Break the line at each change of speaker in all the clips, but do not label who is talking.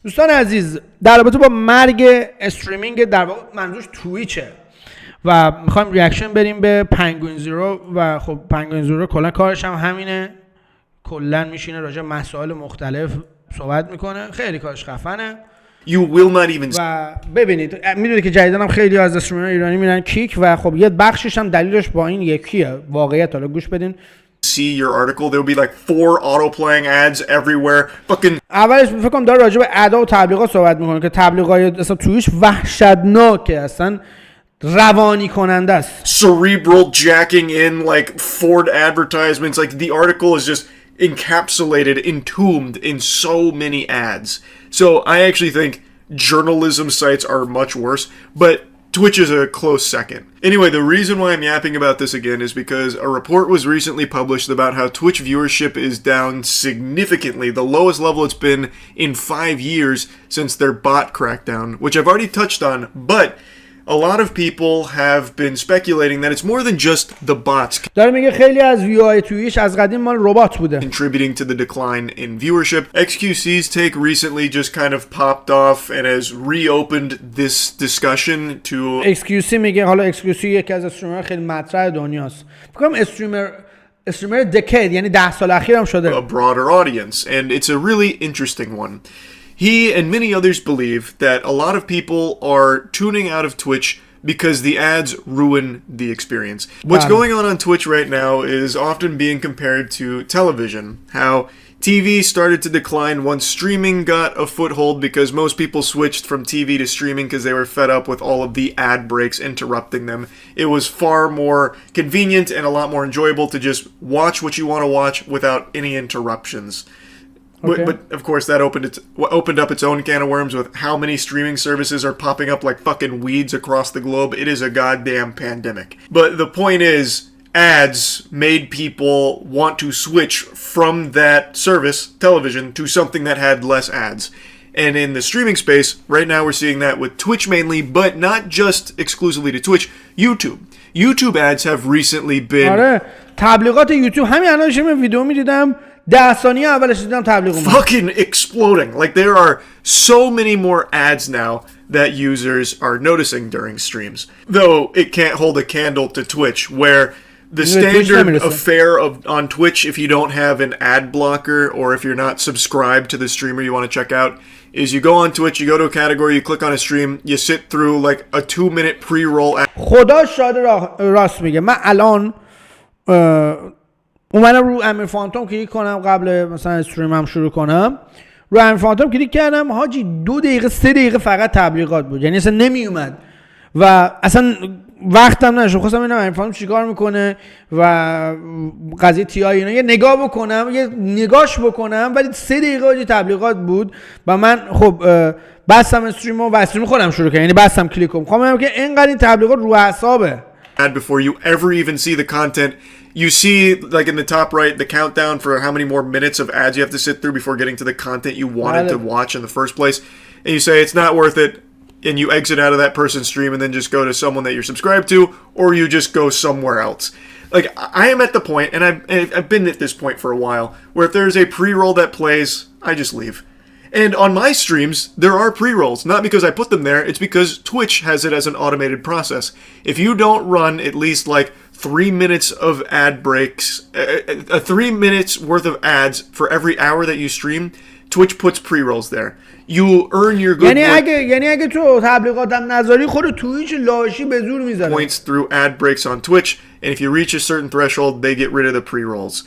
دوستان عزیز، در رابطه با مرگ استریمینگ در واقع منظورش توییچه و میخوایم ریاکشن بریم به پنگوین زیرو و خب پنگوین زیرو کلا کارش هم همینه، کلا میشینه راجع مسائل مختلف صحبت میکنه، خیلی کارش خفنه.
You will not even
و ببینید میدونید که جدیدن هم خیلی از استریمرها ایرانی میرن کیک و خب یه بخشش هم دلیلش با این یکیه واقعیت. حالا گوش بدین.
see your article. There will be like 4 auto-playing ads everywhere. Fucking
اولش فکر کنم داره راجع به ادا و تبلیغات صحبت میکنه که تبلیغات اصلا توییچ وحشتناکه، اصلا روانی کننده است.
cerebral jacking in like Ford advertisements. Like the article is just encapsulated, entombed in so many ads. So I actually think journalism sites are much worse, but Twitch is a close second. Anyway, the reason why I'm yapping about this again is because a report was recently published about how Twitch viewership is down significantly, the lowest level it's been in 5 years since their bot crackdown, which I've already touched on, but a lot of people have been speculating that it's more than just the bots
داره میگه خیلی از ویوهای توییچ از قدیم مال ربات بوده.
contributing to the decline in viewership. XQC's take recently just kind of popped off and has reopened this discussion to
XQC میگه، حالا XQC یکی از استریمرها خیلی مطرح دنیاست. فکر کنم استریمر دکید یعنی 10 سال اخیر هم شده.
a broader audience, and it's a really interesting one. He and many others believe that a lot of people are tuning out of Twitch because the ads ruin the experience. What's going on Twitch right now is often being compared to television. How TV started to decline once streaming got a foothold because most people switched from TV to streaming because they were fed up with all of the ad breaks interrupting them. It was far more convenient and a lot more enjoyable to just watch what you want to watch without any interruptions.
Okay.
But of course that opened up its own can of worms with how many streaming services are popping up like fucking weeds across the globe. It is a goddamn pandemic. But the point is, ads made people want to switch from that service, television, to something that had less ads. And in the streaming space, right now we're seeing that with Twitch mainly, but not just exclusively to Twitch, YouTube. YouTube ads have recently been
آره تبلیغات یوتیوب همین الان من ویدیو میدیدم 10 ثانیه اولش دیدم تبلیغ اومد.
fucking exploding. Like there are so many more ads now that users are noticing during streams. Though it can't hold a candle to Twitch, where the standard affair on Twitch, if you don't have an ad blocker or if you're not subscribed to the streamer you want to check out, is you go on Twitch, you go to a category, you click on a stream, you sit through like a 2-minute pre-roll ad.
خدا شاهد راست میگه. من الان اومدم رو امیر فانتوم کلیک کنم قبل مثلا استریمم شروع کنم، رو امیر فانتوم کلیک کردم، حاجی 2 دقیقه 3 دقیقه فقط تبلیغات بود، یعنی اصلا نمی اومد و اصلا وقتم نشد. خواستم ببینم امیر فانتوم چیکار میکنه و قضیه تی آی اینا یه نگاه بکنم، یه نگاش بکنم، ولی 3 دقیقه حاجی تبلیغات بود و من خب بستم استریمو و استریم خودم شروع کردم، یعنی بستم کلیکم. خب میگم که اینقدر این تبلیغات رو اعصابه.
Before you ever even see the content, you see like in the top right the countdown for how many more minutes of ads you have to sit through before getting to the content you wanted to watch in the first place, and you say it's not worth it, and you exit out of that person's stream and then just go to someone that you're subscribed to, or you just go somewhere else. Like I am at the point, and I've been at this point for a while, where if there's a pre-roll that plays, I just leave. And on my streams, there are pre-rolls. Not because I put them there, it's because Twitch has it as an automated process. If you don't run at least like 3 minutes of ad breaks, 3 minutes worth of ads for every hour that you stream, Twitch puts pre-rolls there. You earn your good
یعنی اگه تو تبلیغاتم نذاری خود توییچ لاشی به زور میذاره.
points through ad breaks on Twitch, and if you reach a certain threshold, they get rid of the pre-rolls.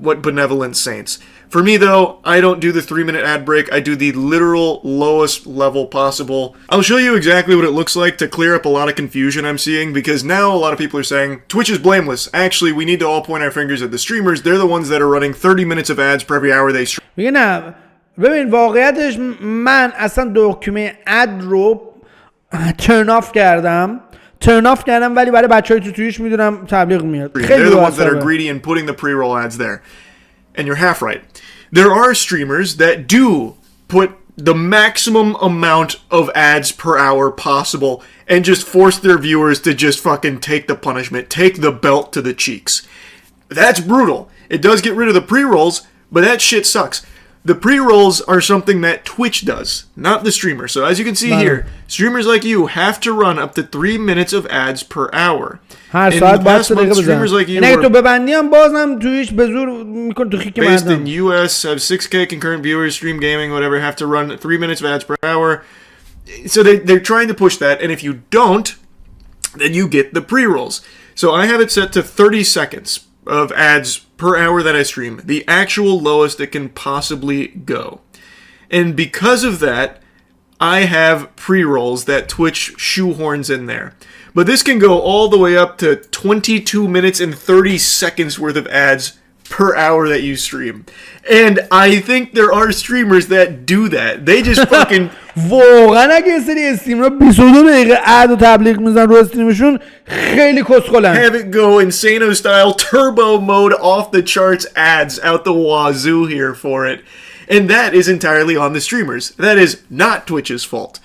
What benevolent saints. For me though, I don't do the 3-minute ad break. I do the literal lowest level possible. I'll show you exactly what it looks like to clear up a lot of confusion I'm seeing, because now a lot of people are saying Twitch is blameless. Actually, we need to all point our fingers at the streamers. They're the ones that are running 30 minutes of ads per every hour they stream.
میگه نه ببین واقعیتش من اصلا دکمه اد رو ترن آف کردم ولی برای بچهای تو توییچ میدونم تبلیغ میاد.
They're the ones that are greedy and putting the pre-roll ads there. And you're half right. There are streamers that do put the maximum amount of ads per hour possible and just force their viewers to just fucking take the punishment, take the belt to the cheeks. That's brutal. It does get rid of the pre-rolls, but that shit sucks. The pre-rolls are something that Twitch does, not the streamer. So as you can see here, streamers like you have to run up to 3 minutes of ads per hour.
هر ساعت باید streamers like you تو ببندی هم بازم تویش به زور میکنه تو خیک مردم.
Based in US, have 6K concurrent viewers, stream gaming, whatever, have to run 3 minutes of ads per hour. So they're trying to push that, and if you don't, then you get the pre-rolls. So I have it set to 30 seconds of ads per hour that I stream, the actual lowest it can possibly go. And because of that, I have pre-rolls that Twitch shoehorns in there. But this can go all the way up to 22 minutes and 30 seconds worth of ads per hour that you stream. And I think there are streamers that do that. They just fucking
واقعا اگه سری استریمر 22 دقیقه اد و تبلیغ میزنن رو استریمشون خیلی کسخلن.
Have it go insano style turbo mode off the charts ads out the wazoo here for it. And that is entirely on the streamers. That is not Twitch's fault.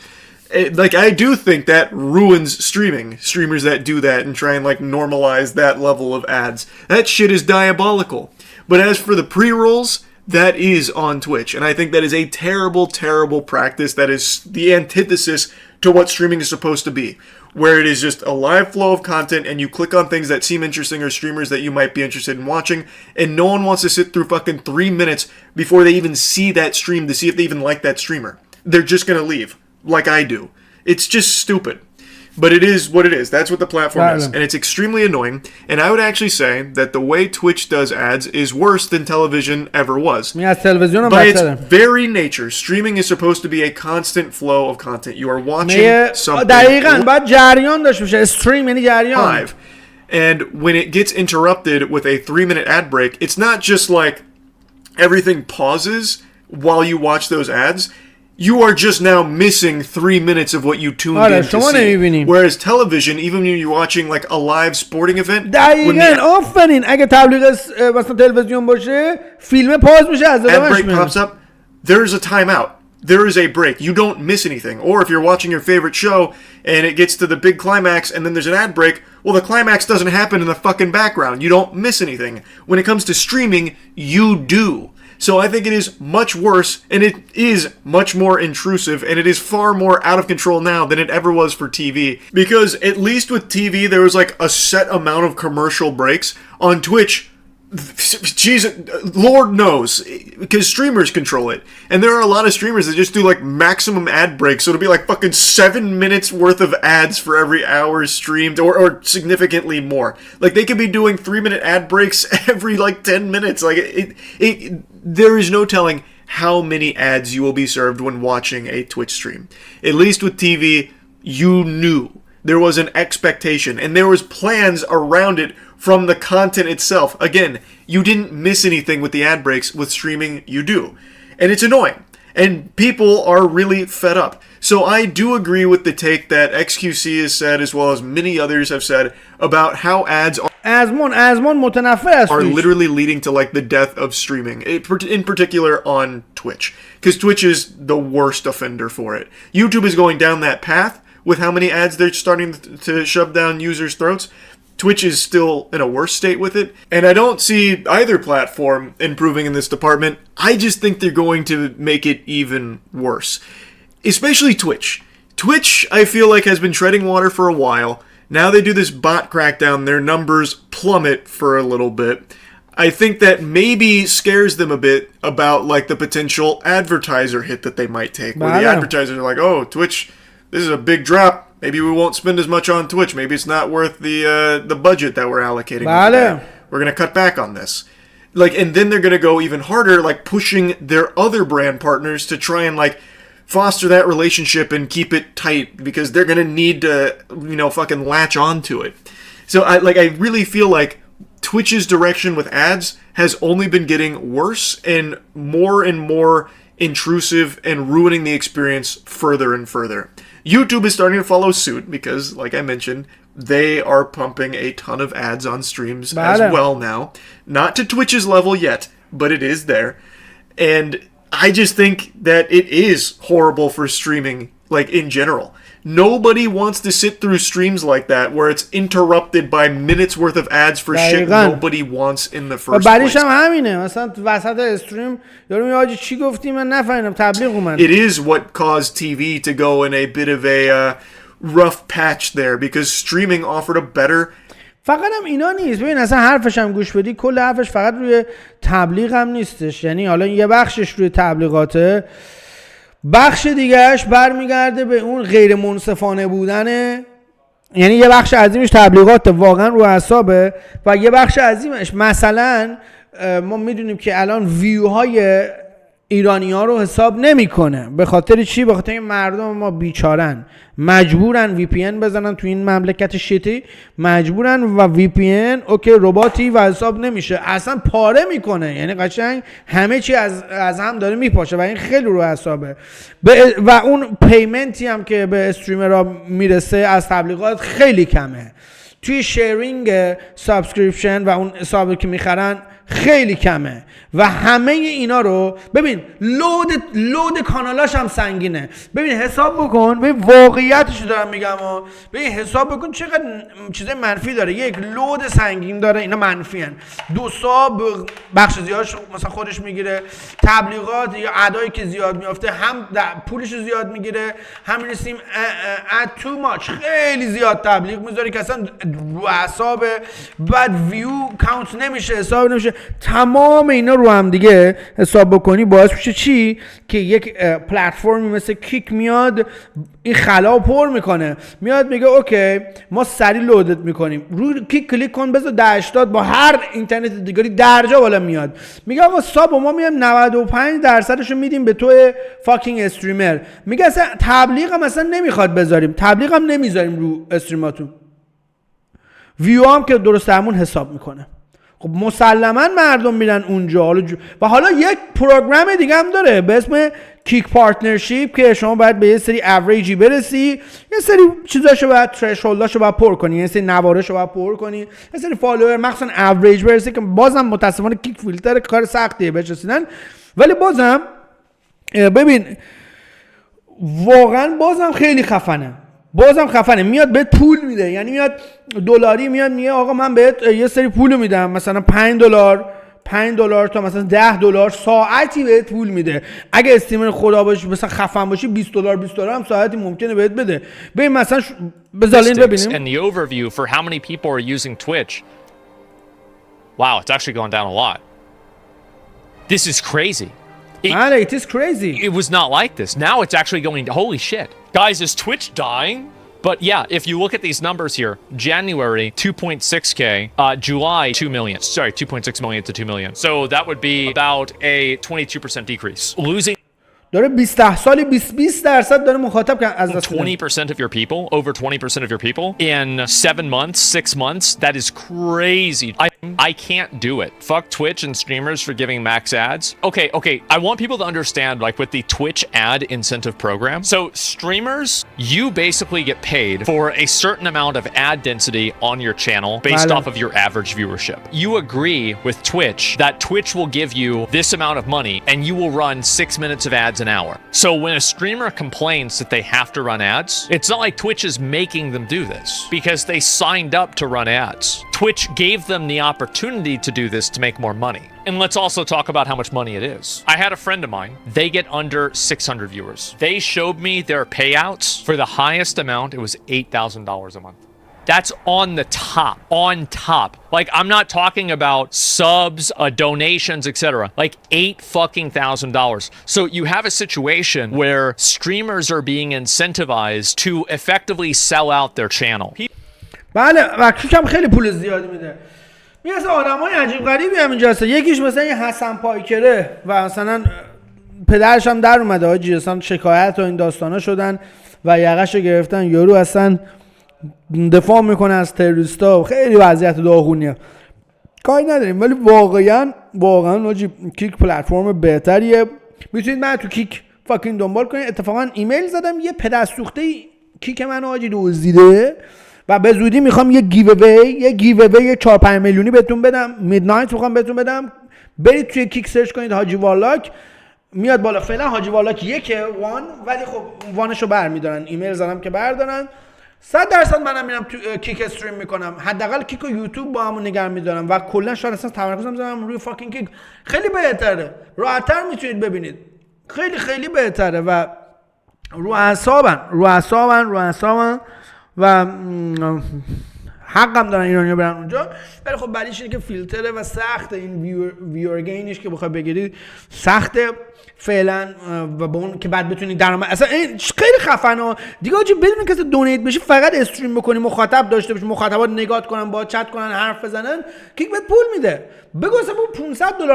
Like, I do think that ruins streaming. Streamers that do that and try and, like, normalize that level of ads. That shit is diabolical. But as for the pre-rolls, that is on Twitch. And I think that is a terrible, terrible practice. That is the antithesis to what streaming is supposed to be. Where it is just a live flow of content and you click on things that seem interesting or streamers that you might be interested in watching. And no one wants to sit through fucking 3 minutes before they even see that stream to see if they even like that streamer. They're just gonna leave. Like I do. It's just stupid. But it is what it is. That's what the platform is. And it's extremely annoying. And I would actually say that the way Twitch does ads is worse than television ever was. By its very nature, streaming is supposed to be a constant flow of content. You are watching something live. And when it gets interrupted with a 3-minute ad break, it's not just like everything pauses while you watch those ads. You are just now missing 3 minutes of what you tuned in to see. Whereas television, even when you're watching like a live sporting event,
دقیقاً آفرین اگه تبلیغ مثلا تلویزیون باشه فیلم پاز میشه از
ad break pops up, there's a timeout. There is a break. You don't miss anything. Or if you're watching your favorite show and it gets to the big climax and then there's an ad break, well, the climax doesn't happen in the fucking background. You don't miss anything. When it comes to streaming, you do. So I think it is much worse, and it is much more intrusive, and it is far more out of control now than it ever was for TV. Because at least with TV, there was like a set amount of commercial breaks. On Twitch, Jesus, Lord knows, because streamers control it. And there are a lot of streamers that just do like maximum ad breaks, so it'll be like fucking 7 minutes worth of ads for every hour streamed, or significantly more. Like they could be doing 3-minute ad breaks every like 10 minutes. Like there is no telling how many ads you will be served when watching a Twitch stream. At least with TV, you knew. There was an expectation, and there was plans around it from the content itself. Again, you didn't miss anything with the ad breaks. With streaming, you do. And it's annoying. And people are really fed up. So I do agree with the take that XQC has said, as well as many others have said, about how ads are literally leading to like the death of streaming, in particular on Twitch. Because Twitch is the worst offender for it. YouTube is going down that path with how many ads they're starting to shove down users' throats. Twitch is still in a worse state with it, and I don't see either platform improving in this department. I just think they're going to make it even worse. Especially Twitch. Twitch, I feel like, has been treading water for a while. Now they do this bot crackdown, their numbers plummet for a little bit. I think that maybe scares them a bit about like the potential advertiser hit that they might take. Where the advertisers are like, oh, Twitch, this is a big drop. Maybe we won't spend as much on Twitch. Maybe it's not worth the budget that we're allocating. We're going to cut back on this. Like, and then they're going to go even harder, like pushing their other brand partners to try and like foster that relationship and keep it tight because they're going to need to, you know, fucking latch on to it. So I really feel like Twitch's direction with ads has only been getting worse and more intrusive and ruining the experience further and further. YouTube is starting to follow suit because, like I mentioned, they are pumping a ton of ads on streams as well now. Not to Twitch's level yet, but it is there. And I just think that it is horrible for streaming, like in general. Nobody wants to sit through streams like that where it's interrupted by minutes worth of ads for shit nobody wants in the first place.
بعدش هم همینه، مثلا وسط استریم یارو میگه حاجی چی گفتی من نفهمیدم تبلیغ اومد.
It is what caused TV to go in a bit of a rough patch there because streaming offered a better.
فقط هم اینا نیست، ببین اصلا حرفش هم گوش بدی کل حرفش فقط روی تبلیغ هم نیستش، یعنی حالا یه بخشش روی تبلیغاته، بخش دیگهش برمیگرده به اون غیر منصفانه بودنه، یعنی یه بخش عظیمش تبلیغات واقعا رو اعصابه و یه بخش عظیمش مثلا ما میدونیم که الان ویوهای ایرانی ها رو حساب نمیکنه. به خاطر چی؟ به خاطر این مردم ما بیچارن، مجبورن وی پی ان بزنن تو این مملکت شیطی، مجبورن و وی پی ان اوکی رباتی و حساب نمیشه، اصلا پاره میکنه، یعنی قشنگ همه چی از هم داره میپاشه و این خیلی رو حسابه. و اون پیمنتی هم که به استریمرها میرسه از تبلیغات خیلی کمه، توی شیرینگ سابسکریپشن و اون حسابی که میخرن خیلی کمه و همه اینا رو ببین، لود کانالاش هم سنگینه. ببین حساب بکن، ببین واقعیتش دارم میگم، ببین حساب بکن چقدر چیزای منفی داره. یک لود سنگین داره، اینا منفی ان. دو ساب بخش زیادش مثلا خودش میگیره، تبلیغات یا ادایی که زیاد میافته هم پولش زیاد میگیره، هم رسیم اد تو ماچ خیلی زیاد تبلیغ میذاری که اصلا رو اعصاب، بعد ویو کاونت نمیشه، حساب نمیشه. تمام اینا رو هم دیگه حساب بکنی باعث میشه چی؟ که یک پلتفرمی مثل کیک میاد این خلا پر میکنه، میاد میگه اوکی ما سریع لودت میکنیم، روی کیک کلیک کن بذار 80 با هر اینترنت دیگری درجا بالا میاد، میگه آقا ساب ما میایم 95% رو میدیم به تو فاکینگ استریمر. میگه اصلا تبلیغ هم اصلا نمیخواد بذاریم، تبلیغ هم نمیذاریم رو استریماتون، ویو هم که درست همون حساب میکنه. خب مسلما مردم میرن اونجا. و حالا یک پروگرام دیگه هم داره به اسم کیک پارتنرشیپ که شما باید به یه سری اوریجی برسی، یه سری چیزاشو باید ترشولداشو باید پر کنی، یه سری نوارشو باید پر کنی، یه سری فالوور مخصوصا اوریج برسی که بازم متاسفانه کیک فیلتر کار سختیه بهش رسیدن، ولی بازم ببین واقعا بازم خیلی خفنه، میاد بهت پول میده، یعنی میاد دلاری میاد میگه آقا من بهت یه سری پول میدم، مثلا $5 تا مثلا $10 ساعتی بهت پول میده. اگه استریمر خدا باشی مثلا خفن باشی $20 هم ساعتی ممکنه بهت بده. ببین مثلا بذارین ببینیم.
And the overview for how many people are using Twitch. Wow, it's actually going down a lot. This is crazy.
It is crazy.
It was not like this. Now it's actually going, holy shit. Guys, is Twitch dying? But yeah, if you look at these numbers here, January 2.6K, July 2 million. Sorry, 2.6 million to 2 million. So that would be about a 22% decrease. Losing
داره 20 سالی 20% داره مخاطب که از دست
20% of your people, over 20% of your people in 7 months, 6 months. That is crazy. I can't do it. Fuck Twitch and streamers for giving max ads. Okay. I want people to understand, like with the Twitch ad incentive program. So streamers, you basically get paid for a certain amount of ad density on your channel based off of your average viewership. You agree with Twitch that Twitch will give you this amount of money and you will run 6 minutes of ads an hour. So when a streamer complains that they have to run ads, it's not like Twitch is making them do this because they signed up to run ads. Twitch gave them the opportunity to do this to make more money. And let's also talk about how much money it is. I had a friend of mine, they get under 600 viewers. They showed me their payouts. For the highest amount, it was $8,000 a month. That's on the top, Like, I'm not talking about subs, donations, etc. Like $8,000. So you have a situation where streamers are being incentivized to effectively sell out their channel.
بله و کیکم خیلی پول زیادی میده. میگه آدمای عجیب غریبی هم اینجا هست. یکیش مثلا این حسن پایکره و مثلا پدرش هم در اومده حاجی، اصلا شکایت و این داستانا شدن و یقهشو گرفتن، یارو اصلا دفاع میکنه از تروریستا، خیلی وضعیت داغونیه. کاری نداریم ولی واقعا حاجی کیک پلتفرم بهتریه. میتونید من تو کیک فاکین دنبال کنید. اتفاقا ایمیل زدم یه پدر سوخته کیک منو حاجی دزدیده و به زودی میخوام یه گیو 4-5 میلیونی بهتون بدم، میدنایت میخوام بهتون بدم. برید توی کیک سرچ کنید حاجی والاک میاد بالا. فعلا حاجی والاک یکه وان، ولی خب وانشو برمیدارن، ایمیل زدم که بردارن. 100% منم میرم تو کیک استریم میکنم، حداقل کیک و یوتیوب با همون نگه میدارم و کلا شاید اصلا تمرکزم بذارم روی فاکینگ کیک. خیلی بهتره، راحت‌تر میتونید ببینید، خیلی خیلی بهتره و رو اعصابن و حقم دارن ایرانی‌ها برن اونجا. ولی خب بعدیش اینه که فیلتره و سخت، این ویور گینش که بخوای بگیرید سخته فعلا و با اون که بعد بتونید درآمد، اصلا این خیلی خفنه دیگه حاجی، بدون کسی دونیت بشی، فقط استریم بکنی، مخاطب داشته باشی، مخاطبات نگاه کنن، با چت کنن، حرف بزنن، کیک بهت پول میده. بگو اصلا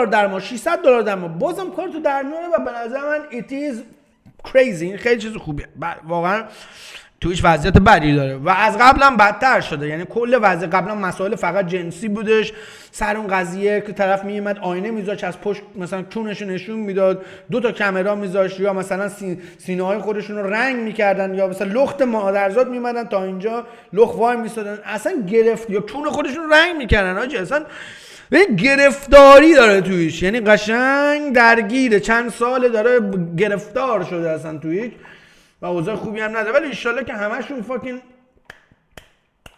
$500 در ماه، $600 در ماه، بازم کار تو در میاره و به نظر من it is crazy. این خیلی چیز خوبیه واقعا. توییچ وضعیت بدی داره و از قبل هم بدتر شده، یعنی کل وضع قبلا مسائل فقط جنسی بودش، سر اون قضیه که طرف میومد آینه میذاشت از پشت مثلا چونش نشون میداد، 2 تا کامera میذاشت، یا مثلا سینه های خودشون رو رنگ میکردن، یا مثلا لخت مادرزاد میمدن تا اینجا لخت وای میستادن، اصلا گرفت، یا چون خودشون رو رنگ میکردن. حاجی اصلا گرفتاری داره توییچ، یعنی قشنگ درگیره، چند ساله داره گرفتار شده اصلا توییچ و اوضاع خوبی هم نداره. ولی انشالله که همشون فاکین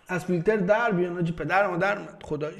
از فیلتر در بیان. حاجی پدر مادر خداییش.